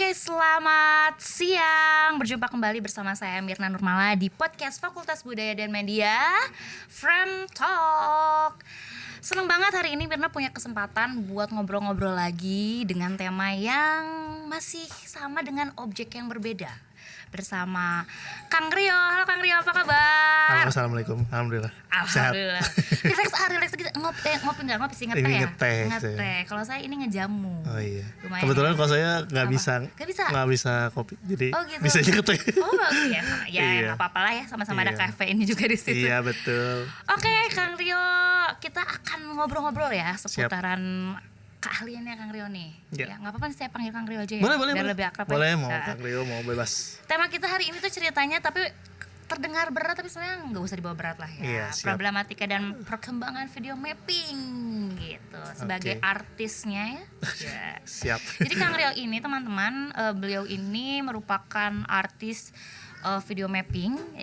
Selamat siang. Berjumpa kembali bersama saya Mirna Nurmala di podcast Fakultas Budaya dan Media Frame Talk. Seneng banget hari ini Mirna punya kesempatan buat ngobrol-ngobrol lagi dengan tema yang masih sama dengan objek yang berbeda, bersama Kang Rio. Halo Kang Rio, apa kabar? Halo, assalamualaikum. Alhamdulillah. Alhamdulillah. Relax gitu. Ngopi nggak sih ngeteh ya? Ngeteh. Kalau saya ini ngejamu. Oh iya. Lumayan Kebetulan ya. kalau saya nggak bisa kopi, jadi Oh, gitu. bisa ngeteh. Oh bagus ya, Iya. nggak apa-apa lah ya, sama-sama ada Iya. kafein juga di situ. Iya betul. Oke, Kang Rio, kita akan ngobrol-ngobrol ya seputaran keahliannya Kang Rio nih. Ya. Ya, nggak apa-apa nih saya panggil Kang Rio aja ya. Boleh. Biar lebih akrab. Boleh, ya. mau Nah, Kang Rio mau bebas. tema kita hari ini tuh ceritanya tapi terdengar berat, tapi sebenarnya nggak usah dibawa berat lah ya. Iya, siap. Problematika dan perkembangan video mapping gitu sebagai Oke. artisnya ya. Ya. Siap. Jadi Kang Rio ini teman-teman, beliau ini merupakan artis video mapping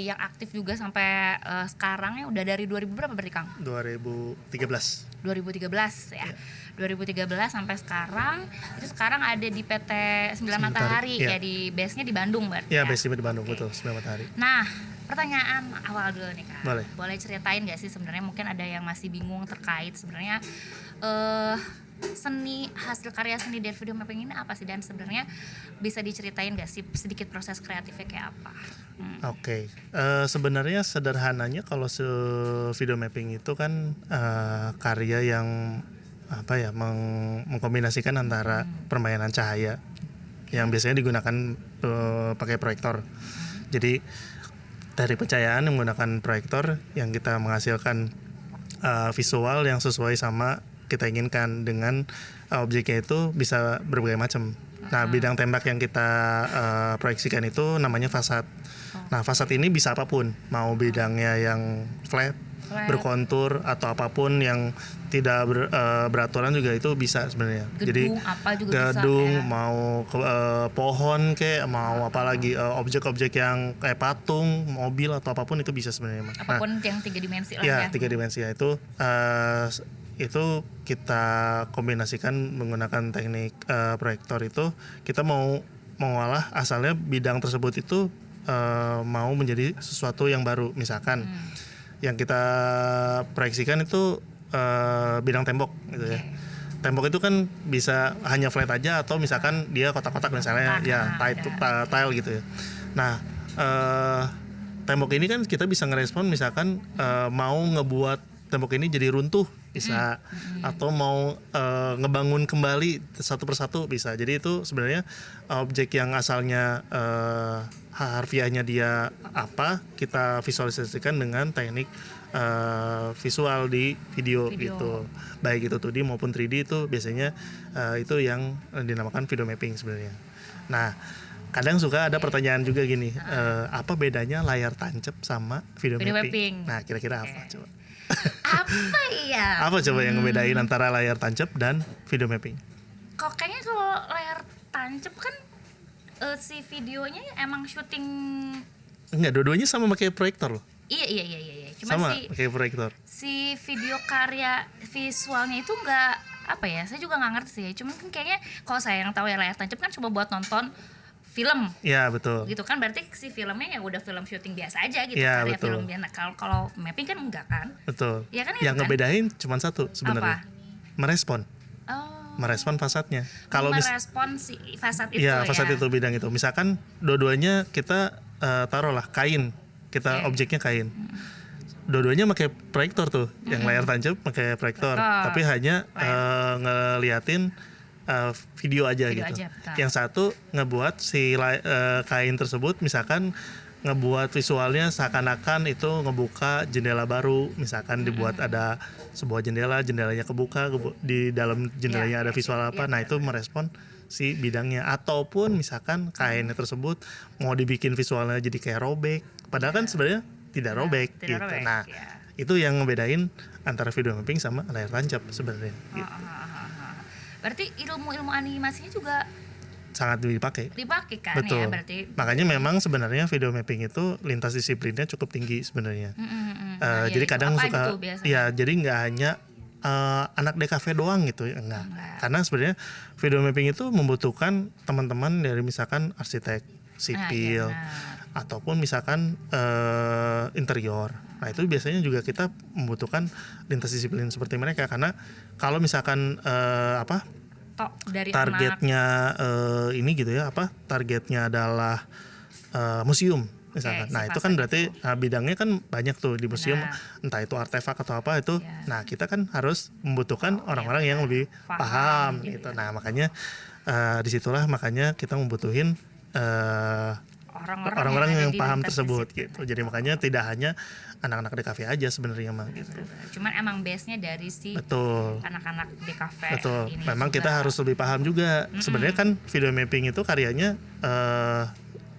yang aktif juga sampai sekarang ya, udah dari 2000 berapa berarti Kang? 2013. 2013 ya. Iya. 2013 sampai sekarang. Itu sekarang ada di PT Sembilan Matahari Matahari, iya. ya, di base-nya di Bandung berarti. Iya, Ya. basicnya di Bandung, Oke. betul, Sembilan Matahari. Nah, pertanyaan awal dulu nih Kak. Boleh. Ceritain gak sih sebenarnya, mungkin ada yang masih bingung terkait sebenarnya hasil karya seni dari video mapping ini apa sih, dan sebenarnya bisa diceritain gak sih sedikit proses kreatifnya kayak apa? Oke. Sebenarnya sederhananya kalau video mapping itu kan karya yang mengkombinasikan antara permainan cahaya yang biasanya digunakan pakai proyektor. Jadi dari pencahayaan yang menggunakan proyektor yang kita menghasilkan visual yang sesuai sama kita inginkan, dengan objeknya itu bisa berbagai macam. Nah, bidang tembak yang kita proyeksikan itu namanya fasad. Nah, fasad ini bisa apapun, mau bidangnya yang flat, berkontur, atau apapun yang tidak beraturan juga itu bisa sebenarnya. Gedung apa juga gedung, bisa ya. mau pohon kayak, mau apalagi objek-objek yang kayak patung, mobil atau apapun itu bisa sebenarnya. Apapun yang 3 dimensi lah Ya, ya. 3 dimensi itu kita kombinasikan menggunakan teknik proyektor. Itu kita mau mengolah asalnya bidang tersebut itu mau menjadi sesuatu yang baru. Misalkan yang kita proyeksikan itu bidang tembok gitu ya. Tembok itu kan bisa hanya flat aja, atau misalkan dia kotak-kotak misalnya, tile gitu ya. Nah, tembok ini kan kita bisa ngerespon, misalkan mau ngebuat tembok ini jadi runtuh bisa, atau mau ngebangun kembali satu persatu bisa. Jadi itu sebenarnya objek yang asalnya harfiahnya dia apa, kita visualisasikan dengan teknik visual di video gitu. Baik itu 2D maupun 3D, itu biasanya itu yang dinamakan video mapping sebenarnya. Nah, kadang suka ada pertanyaan juga gini, apa bedanya layar tancap sama video mapping? Nah, kira-kira apa coba? Apa ya? Apa coba yang ngebedain antara layar tancap dan video mapping? Kok kayaknya kalau layar tancap kan si videonya emang syuting. Enggak, dua-duanya sama pakai proyektor loh. Iya. Cuma Sama pakai proyektor. si video karya visualnya itu enggak apa ya? Saya juga nggak ngerti sih. Cuman kan kayaknya kalau saya yang tahu ya, layar tancap kan cuma buat nonton film. Iya, betul. Gitu kan, berarti si filmnya ya udah film syuting biasa aja gitu, Iya, karya betul. filmnya. Nah, kalau mapping kan enggak kan? Betul. Ya kan, itu yang kan? ngebedain cuma satu sebenarnya. Merespon. Merespon fasadnya. Kalau merespon si fasad itu iya, ya. fasad itu bidang itu. Misalkan dua-duanya kita taruhlah kain. Kita objeknya kain. Dua-duanya pakai proyektor tuh. Yang layar tancap pakai proyektor, tapi hanya ngeliatin video aja gitu. Yang satu ngebuat si kain tersebut, misalkan ngebuat visualnya seakan-akan itu ngebuka jendela baru. Misalkan dibuat ada sebuah jendelanya kebuka, di dalam jendelanya ada visual apa. Nah, itu merespon si bidangnya. Ataupun misalkan kainnya tersebut mau dibikin visualnya jadi kayak robek, padahal kan sebenarnya tidak robek gitu. Nah, itu yang ngebedain antara video mapping sama layar tancap sebenarnya. Gitu. Berarti ilmu animasinya juga sangat dipakai kan. Ya betul. berarti. Makanya memang sebenarnya video mapping itu lintas disiplinnya cukup tinggi sebenarnya. Jadi kadang suka, ya jadi nggak hanya anak DKV doang gitu ya, enggak. Karena sebenarnya video mapping itu membutuhkan teman-teman dari misalkan arsitek sipil ataupun misalkan interior. Nah itu biasanya juga kita membutuhkan lintas disiplin seperti mereka, karena kalau misalkan dari targetnya ini gitu ya, targetnya adalah museum misalkan. Nah itu kan berarti bidangnya kan banyak tuh di museum, entah itu artefak atau apa itu. Nah kita kan harus membutuhkan orang-orang yang lebih paham gitu. Nah makanya disitulah makanya kita membutuhin orang-orang yang paham tersebut gitu. Jadi makanya tidak hanya anak-anak DKV aja sebenarnya mah gitu. Cuman emang base-nya dari si anak-anak DKV. Betul. Memang kita harus lebih paham juga. Sebenarnya kan video mapping itu karyanya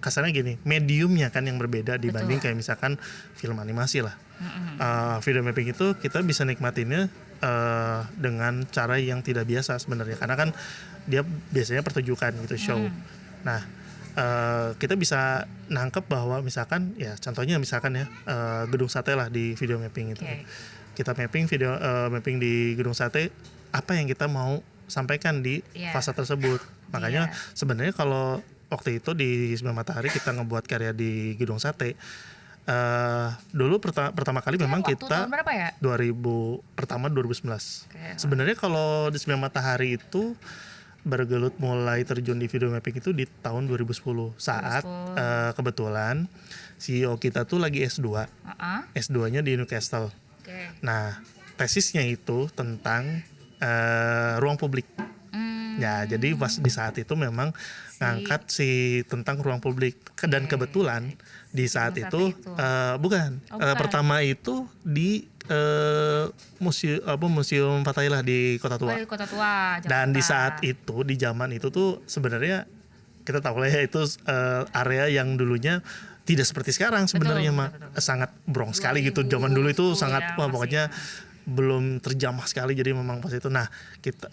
kasarnya gini, mediumnya kan yang berbeda dibanding kayak misalkan film animasi lah. Video mapping itu kita bisa nikmatinnya dengan cara yang tidak biasa sebenarnya, karena kan dia biasanya pertunjukan gitu, show. Nah kita bisa nangkep bahwa misalkan ya contohnya misalkan ya gedung sate lah di video mapping itu. Kita mapping mapping di gedung sate, apa yang kita mau sampaikan di fase tersebut. Makanya sebenarnya kalau waktu itu di Sembilan Matahari kita ngebuat karya di gedung sate. Dulu pertama kali memang kita tahun berapa ya? 2011. Sebenarnya kalau di Sembilan Matahari itu bergelut mulai terjun di video mapping itu di tahun 2010 saat kebetulan CEO kita tuh lagi S2. S2-nya di Newcastle. Nah, tesisnya itu tentang ruang publik. Ya, jadi pas di saat itu memang ngangkat tentang ruang publik, dan kebetulan di saat itu pertama itu di museum Fathahillah di Kota Tua. Dan di saat itu, di zaman itu tuh sebenarnya kita tahu lah ya, itu area yang dulunya tidak seperti sekarang sebenarnya mah, sangat brong sekali gitu. Zaman dulu itu sangat pokoknya belum terjamah sekali, jadi memang pas itu. Nah kita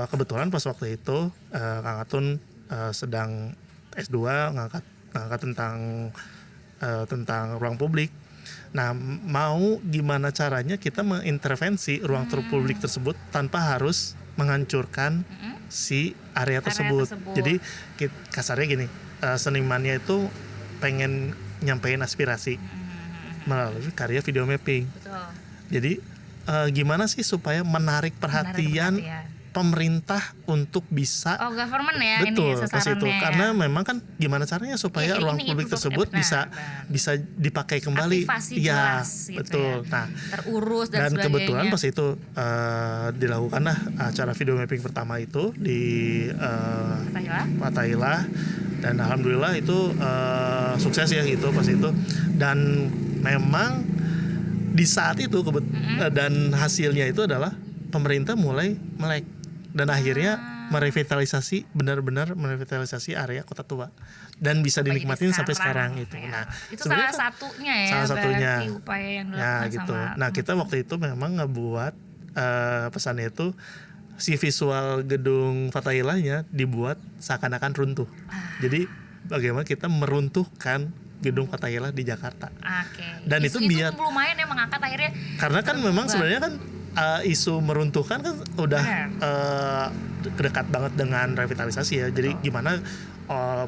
kebetulan pas waktu itu Kang Atun sedang S2 ngangkat tentang ruang publik. Nah mau gimana caranya kita mengintervensi ruang publik tersebut tanpa harus menghancurkan si area tersebut. Jadi kasarnya gini, senimannya itu pengen nyampein aspirasi melalui karya video mapping. Jadi gimana sih supaya menarik perhatian pemerintah untuk bisa government ya, betul ini pas itu ya. Karena memang kan gimana caranya supaya ruang publik tersebut bisa dipakai kembali. Aktivasi jelas, betul. Nah, terurus dan sebagainya. Kebetulan pas itu dilakukanlah acara video mapping pertama itu di Fathahillah, dan alhamdulillah itu sukses ya gitu pas itu. Dan memang di saat itu dan hasilnya itu adalah pemerintah mulai melek dan akhirnya benar-benar merevitalisasi area Kota Tua dan bisa dinikmatin sampai sekarang gitu. Ya. Nah, itu salah satunya upaya yang dilakukan gitu. sama. Nah, kita waktu itu memang ngebuat pesannya itu si visual gedung Fathahillahnya dibuat seakan-akan runtuh. Jadi bagaimana kita meruntuhkan gedung Fathahillah di Jakarta. Dan itu biar lumayan ya mengangkat akhirnya. Karena kan memang sebenarnya kan isu meruntuhkan kan udah dekat banget dengan revitalisasi ya. Jadi gimana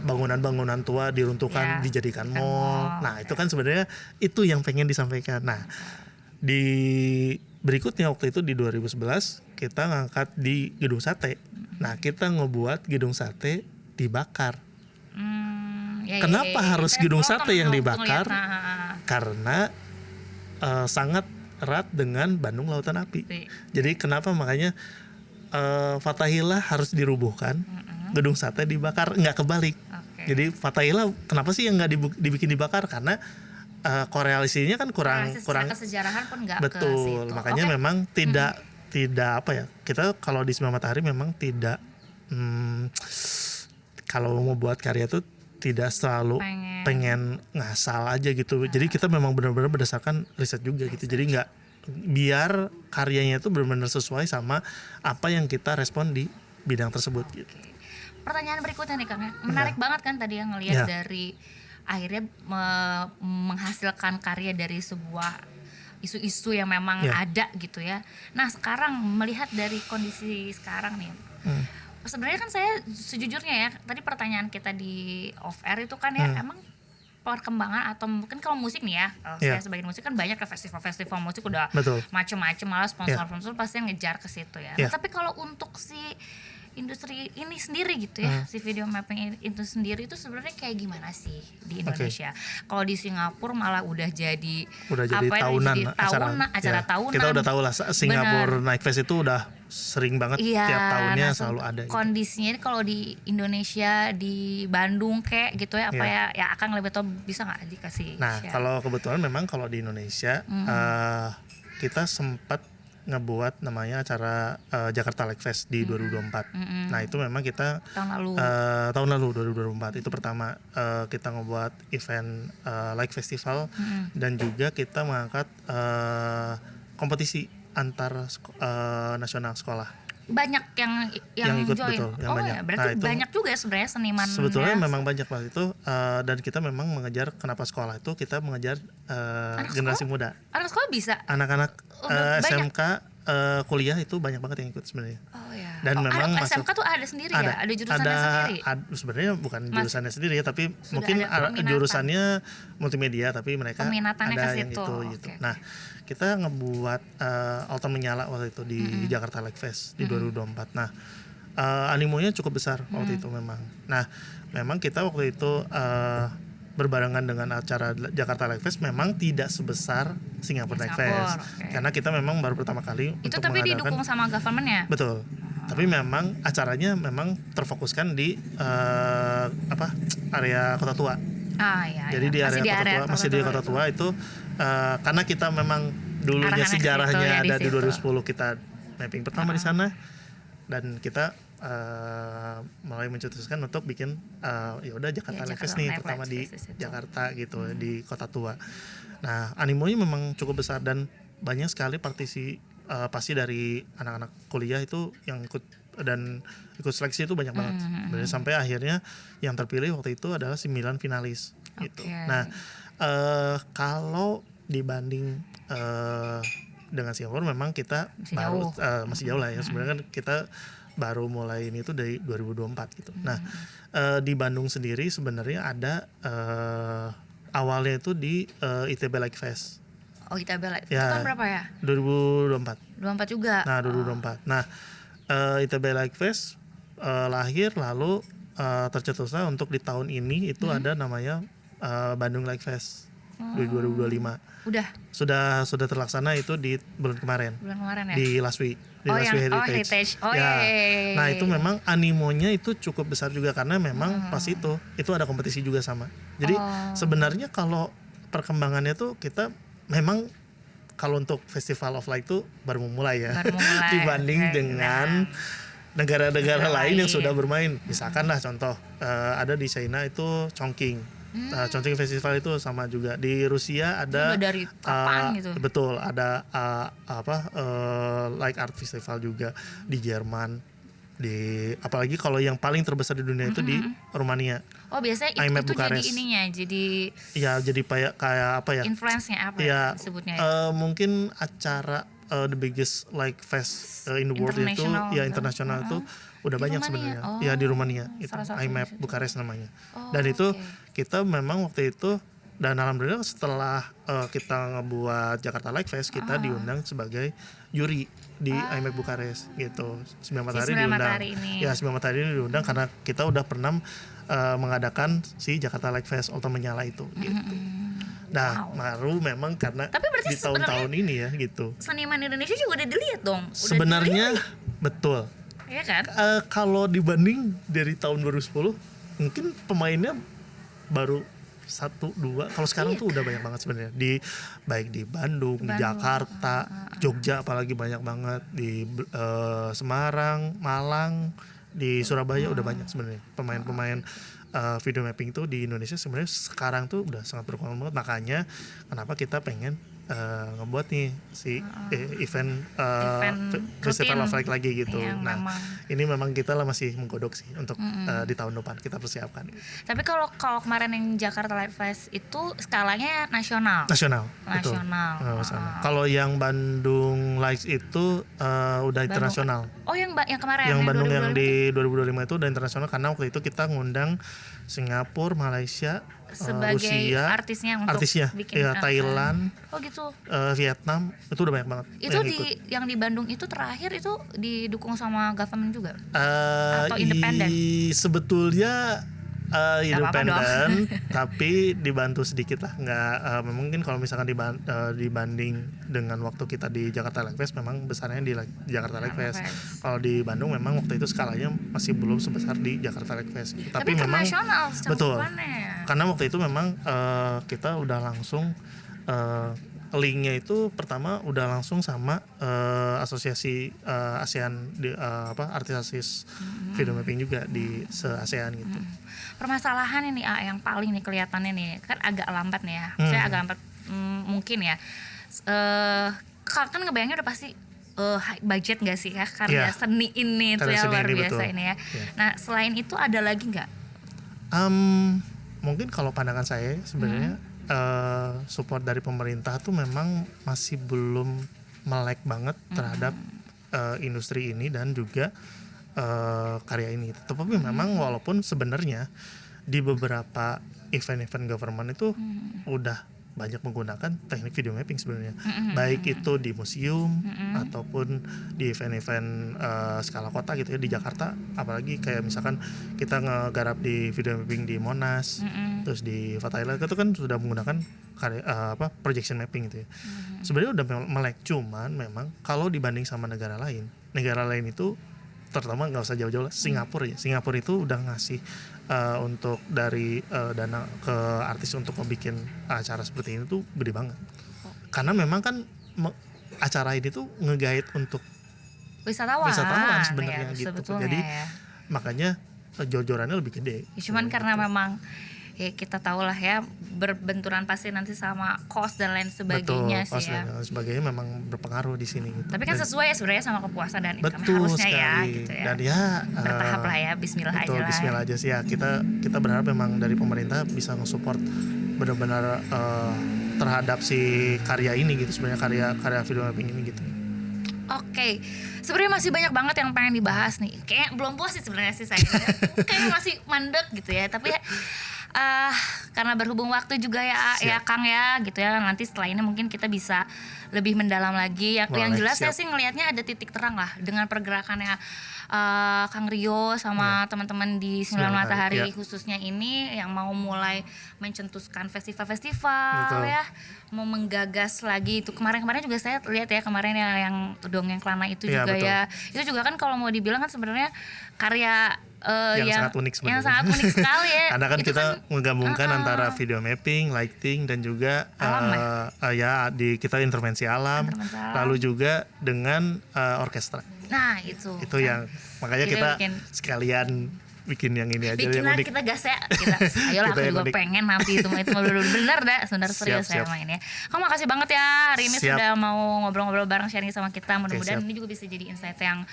bangunan-bangunan tua diruntuhkan dijadikan mall. Nah, itu kan sebenarnya itu yang pengen disampaikan. Nah, di berikutnya waktu itu di 2011 kita ngangkat di gedung sate. Nah, kita ngebuat gedung sate dibakar. Kenapa harus gedung sate yang dibakar? Karena sangat erat dengan Bandung Lautan Api. Jadi kenapa makanya Fathahillah harus dirubuhkan, gedung sate dibakar, nggak kebalik. Jadi Fathahillah kenapa sih yang nggak dibikin dibakar? Karena korelasinya kan kurang kesejarahan pun nggak betul. Ke situ. Makanya memang tidak apa ya, kita kalau di Sembilan Matahari memang tidak kalau mau buat karya tuh tidak selalu pengen ngasal aja gitu. Jadi kita memang benar-benar berdasarkan riset juga gitu. Jadi nggak, biar karyanya itu benar-benar sesuai sama apa yang kita respon di bidang tersebut gitu. Pertanyaan berikutnya nih Kang, menarik banget kan tadi yang ngelihat dari akhirnya menghasilkan karya dari sebuah isu-isu yang memang Iya. ada gitu ya. Nah sekarang melihat dari kondisi sekarang nih, sebenarnya kan saya sejujurnya ya, tadi pertanyaan kita di off air itu kan ya, emang perkembangan atau mungkin kalau musik nih ya, saya Iya. sebagai musik kan banyak ke festival-festival musik udah Betul. macem-macem, malah sponsor-sponsor pasti yang ngejar ke situ ya. Nah, Iya. tapi kalau untuk si industri ini sendiri gitu ya, si video mapping itu sendiri itu sebenarnya kayak gimana sih di Indonesia? Kalau di Singapura malah udah jadi jadi apa ya, tahunan jadi acara ya. tahunan. Kita udah tahu lah Singapura Night Fest itu udah sering banget, Iya, tiap tahunnya nah, selalu ada gitu. kondisinya ini kalau di Indonesia, di Bandung kayak gitu ya, apa Iya. ya Akang lebih tahu, bisa nggak dikasih Nah, share? kalau kebetulan memang kalau di Indonesia kita sempat ngebuat namanya acara Jakarta Light Fest di 2024. Nah, itu memang kita tahun lalu. tahun lalu 2024 itu pertama kita ngebuat event Light Festival dan juga kita mengangkat kompetisi antar nasional sekolah. Banyak yang ikut, join. betul, yang banyak. Ya, berarti Nah, itu banyak juga ya sebenarnya seniman. Sebetulnya memang banyak waktu itu dan kita memang mengejar, kenapa sekolah itu kita mengejar generasi muda. Anak sekolah bisa. Anak-anak Udah banyak. SMK kuliah itu banyak banget yang ikut sebenarnya. Oh ya. Dan memang anak masuk- SMK tuh ada sendiri ya, ada jurusannya sendiri. Sebenarnya bukan jurusannya sendiri ya, tapi Sudah mungkin ada peminatan. jurusannya multimedia, tapi mereka Peminatannya ada ke yang situ. itu gitu. Oke. Nah, kita ngebuat Autumn Menyala waktu itu di Jakarta Light Fest di 2024. Nah, animonya cukup besar waktu itu memang. Nah, memang kita waktu itu berbarengan dengan acara Jakarta Light Fest memang tidak sebesar Singapura Light Fest. oke. Karena kita memang baru pertama kali Itu untuk tapi mengadakan. didukung sama government-nya. Betul. Tapi memang acaranya memang terfokuskan di area Kota Tua. Ya. Jadi di area Kota Tua, masih di Kota Tua itu karena kita memang dulunya Arahannya ke situ, sejarahnya ya, di ada di situ. 2010 kita mapping pertama di sana, dan kita mulai mencetuskan untuk bikin ya udah Jakarta Ya, Light Fest Jakarta nih Light pertama Fest di di situ. Jakarta gitu, di Kota Tua. Nah, animonya memang cukup besar dan banyak sekali pasti dari anak-anak kuliah itu yang ikut dan ikut seleksi itu banyak banget. Sebenarnya sampai akhirnya yang terpilih waktu itu adalah 9 finalis gitu. Oke. Nah, kalau dibanding dengan Singapura memang kita Masih baru jauh. masih jauh lah ya. Sebenarnya kan kita baru mulai ini tuh dari 2024 gitu. Nah, di Bandung sendiri sebenarnya ada awalnya itu di ITB Light Fest Oh, kita bela. Itu Ya. tahun berapa ya? 2024. 24 juga. Nah, 2024. Nah, ITB Light Fest lahir lalu tercetuslah untuk di tahun ini itu ada namanya Bandung Light Fest di 2025. Udah Sudah terlaksana itu di bulan kemarin bulan kemarin ya. di Laswi, Oh, Laswi yang- Heritage. Oh, Heritage. Oh, Ya. iya. Nah, itu memang animonya itu cukup besar juga karena memang pas itu ada kompetisi juga sama. Jadi sebenarnya kalau perkembangannya tuh kita memang kalau untuk Festival of Light itu baru memulai ya. Baru memulai. Dibanding Oke, dengan negara-negara lain yang sudah bermain. Misalkan lah contoh ada di China itu Chongqing. Nah, Chongqing Festival itu sama juga. Di Rusia ada Udah dari kapan gitu? Betul, ada Light Art Festival juga di Jerman. Apalagi kalau yang paling terbesar di dunia itu di Rumania. Oh, biasanya IMAP itu jadi Bukares. ininya, jadi Ya, jadi kayak apa ya? influence-nya apa Ya, disebutnya? mungkin acara the biggest like fest in the world itu International, ya internasional itu udah Di banyak Rumania? sebenarnya. Oh, Ya, di Rumania itu salah satu IMAP di situ. Bukares namanya. Oh, Dan itu oke. kita memang waktu itu, dan alhamdulillah setelah kita ngebuat Jakarta Light Fest, kita diundang sebagai juri di IMAP Bukares gitu. 9 Matahari 9 diundang. Matahari ini. Ya, 9 Matahari ini diundang karena kita udah pernah mengadakan si Jakarta Light Fest Autumn Menyala itu gitu. Nah, baru memang karena Tapi berarti di tahun-tahun ini ya gitu. Seniman Indonesia juga udah dilihat dong. Udah Sebenarnya betul. dilihat, ya kan? Kalau dibanding dari tahun 2010, mungkin pemainnya baru 1-2. Kalau sekarang tuh udah banyak banget sebenarnya. Baik di Bandung, di Jakarta, Jogja apalagi banyak banget, di Semarang, Malang, di Surabaya udah banyak sebenarnya pemain-pemain video mapping tuh di Indonesia. Sebenarnya sekarang tuh udah sangat berkembang banget. Makanya kenapa kita pengen ngebuat nih si event, Event festival rutin. of Light lagi gitu. Yang Nah memang. ini memang kita lah masih menggodok sih untuk di tahun depan kita persiapkan. Tapi kalau kemarin yang Jakarta Light Fest itu skalanya nasional. Nasional. Betul. Nasional. Nasional. Kalau yang Bandung Lights itu udah internasional. Oh yang kemarin Yang Bandung 2025 yang di 2025 itu udah internasional karena waktu itu kita ngundang Singapura, Malaysia, sebagai Rusia, artisnya untuk artisnya, bikin ya, Thailand, Oh gitu. Vietnam, itu udah banyak banget. Itu yang di ikut. yang di Bandung itu terakhir itu didukung sama government juga. Atau Eh, independen? Sebetulnya apa-apa independen, tapi dibantu sedikit lah. Nggak, mungkin kalau misalkan dibanding dengan waktu kita di Jakarta Light Fest, memang besarnya di Jakarta Light Fest. Kalau di Bandung memang waktu itu skalanya masih belum sebesar di Jakarta Light Fest. Tapi memang internasional betul. cakupannya. Karena waktu itu memang kita udah langsung linknya itu pertama udah langsung sama asosiasi ASEAN artis video mapping juga di se-ASEAN gitu. Permasalahan ini yang paling nih kelihatannya nih kan agak lambat nih ya. Saya agak lambat mungkin ya. Kan ngebayangnya udah pasti high budget gak sih ya karya seni ini tuh Karya ya seni luar ini, biasa betul. ini ya. Yeah. Nah selain itu ada lagi nggak? Mungkin kalau pandangan saya sebenarnya support dari pemerintah tuh memang masih belum melek banget terhadap industri ini dan juga karya ini. Tapi memang walaupun sebenarnya di beberapa event-event government itu udah banyak menggunakan teknik video mapping sebenarnya, baik itu di museum ataupun di event-event skala kota gitu ya di Jakarta, apalagi kayak misalkan kita ngegarap di video mapping di Monas, terus di Fatahillah itu kan sudah menggunakan projection mapping gitu ya. Sebenarnya udah melek, cuman memang kalau dibanding sama negara lain itu terutama nggak usah jauh-jauh lah, Singapura itu udah ngasih untuk dari dana ke artis untuk membuat acara seperti ini tuh gede banget. Karena memang kan acara ini tuh nge-guide untuk Wisatawan sebenarnya ya, gitu. sebetulnya Jadi ya. makanya jor-jorannya lebih gede. Ya, cuman karena memang ya kita tahu lah ya berbenturan pasti nanti sama cost dan lain sebagainya. Betul, sih ya. dan sebagainya memang berpengaruh di sini gitu. Tapi kan sesuai ya sebenarnya sama kepuasan dan income Betul harusnya sekali. ya gitu ya. Dan ya bertahap lah ya, bismillah betul, aja lah. Bismillah aja sih ya. Kita berharap memang dari pemerintah bisa nge-support benar-benar terhadap si karya ini gitu, sebenarnya karya video mapping ini gitu. Oke, sebenarnya masih banyak banget yang pengen dibahas nih. Kayak belum puas sih sebenarnya sih saya. Kayaknya masih mandek gitu ya. Tapi karena berhubung waktu juga ya Kang ya gitu ya. Nanti setelah ini mungkin kita bisa lebih mendalam lagi. Yang jelas saya sih ngelihatnya ada titik terang lah dengan pergerakannya Kang Rio sama teman-teman di 9 Matahari khususnya ini yang mau mulai mencetuskan festival-festival ya, mau menggagas lagi itu. Kemarin juga saya lihat ya kemarin yang Dongeng Klana itu juga betul. Ya itu juga kan kalau mau dibilang kan sebenarnya karya yang sangat unik sebenarnya. Yang sangat unik sekali ya. Karena kan kita menggabungkan antara video mapping, lighting dan juga kita intervensi alam, lalu juga dengan orkestra. Nah itu yang makanya kita sekalian bikin yang ini aja yang unik. Kita gas ya, ayolah aku juga pengen nanti itu bener dah, sebenarnya serius saya main ya. Kamu makasih banget ya hari ini sudah mau ngobrol-ngobrol bareng, sharing sama kita. Mudah-mudahan ini juga bisa jadi insight yang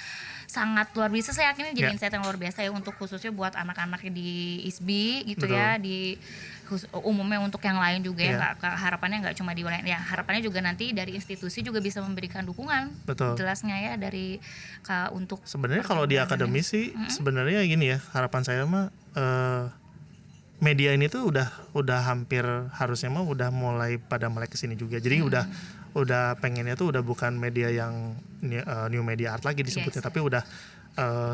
sangat luar biasa. Saya yakin ini jadi insight yang luar biasa ya untuk khususnya buat anak-anak di ISBI gitu. Betul. Ya di umumnya untuk yang lain juga ya. Harapannya nggak cuma di wilayah ya, harapannya juga nanti dari institusi juga bisa memberikan dukungan. Betul. Jelasnya ya dari untuk sebenarnya kalau di akademis sih sebenarnya gini ya, harapan saya mah media ini tuh udah hampir harusnya mah udah mulai pada melek kesini juga. Jadi udah pengennya tuh udah bukan media yang new media art lagi disebutnya, tapi udah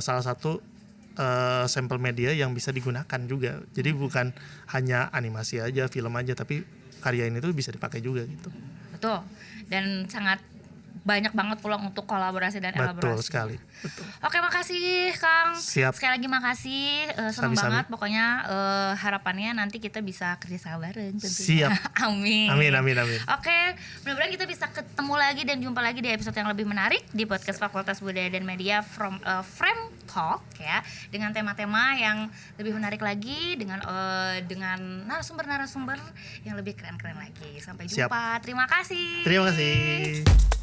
salah satu sampel media yang bisa digunakan juga. Jadi bukan hanya animasi aja, film aja, tapi karya ini tuh bisa dipakai juga gitu. Betul. Dan sangat banyak banget peluang untuk kolaborasi dan elaborasi. Betul sekali. Betul. Oke, makasih Kang. Siap. Sekali lagi makasih. Senang banget pokoknya harapannya nanti kita bisa kerjasama bareng tentunya. Siap. Amin. Oke, mudah-mudahan kita bisa ketemu lagi dan jumpa lagi di episode yang lebih menarik di podcast Fakultas Budaya dan Media from Frame Talk ya, dengan tema-tema yang lebih menarik lagi, dengan narasumber-narasumber yang lebih keren-keren lagi. Sampai Siap. jumpa. Terima kasih. Terima kasih.